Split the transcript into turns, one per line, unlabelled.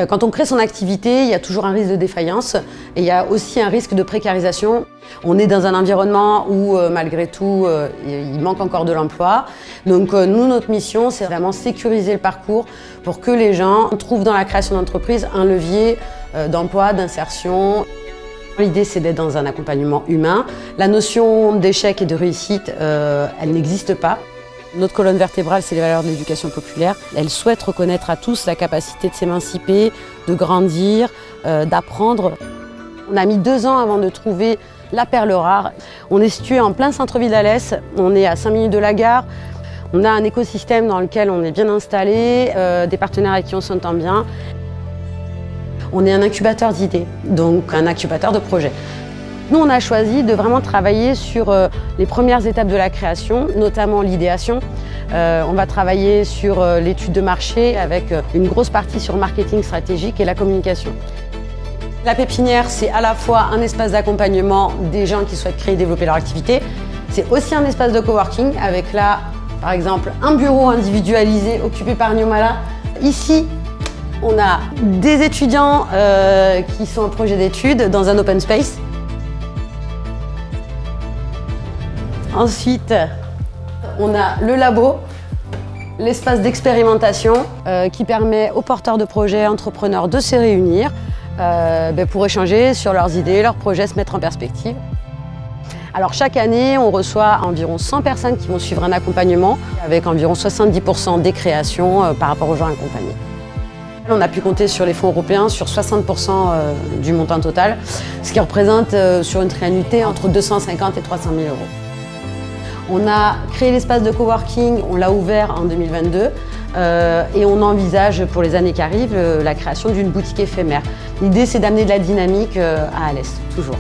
Quand on crée son activité, il y a toujours un risque de défaillance et il y a aussi un risque de précarisation. On est dans un environnement où, malgré tout, il manque encore de l'emploi. Donc nous, notre mission, c'est vraiment sécuriser le parcours pour que les gens trouvent dans la création d'entreprise un levier d'emploi, d'insertion. L'idée, c'est d'être dans un accompagnement humain. La notion d'échec et de réussite, elle n'existe pas. Notre colonne vertébrale, c'est les valeurs de l'éducation populaire. Elle souhaite reconnaître à tous la capacité de s'émanciper, de grandir, d'apprendre. On a mis 2 ans avant de trouver la perle rare. On est situé en plein centre-ville d'Alès, on est à 5 minutes de la gare. On a un écosystème dans lequel on est bien installé, des partenaires avec qui on s'entend bien. On est un incubateur d'idées, donc un incubateur de projets. Nous, on a choisi de vraiment travailler sur les premières étapes de la création, notamment l'idéation. On va travailler sur l'étude de marché avec une grosse partie sur le marketing stratégique et la communication. La pépinière, c'est à la fois un espace d'accompagnement des gens qui souhaitent créer et développer leur activité. C'est aussi un espace de coworking avec là, par exemple, un bureau individualisé occupé par Niomala. Ici, on a des étudiants qui sont en projet d'études dans un open space. Ensuite, on a le labo, l'espace d'expérimentation qui permet aux porteurs de projets, entrepreneurs de se réunir pour échanger sur leurs idées, leurs projets, se mettre en perspective. Alors chaque année, on reçoit environ 100 personnes qui vont suivre un accompagnement avec environ 70% des créations par rapport aux gens accompagnés. On a pu compter sur les fonds européens sur 60% du montant total, ce qui représente sur une triannuité entre 250 et 300 000 euros. On a créé l'espace de coworking, on l'a ouvert en 2022 et on envisage pour les années qui arrivent la création d'une boutique éphémère. L'idée, c'est d'amener de la dynamique à Alès, toujours.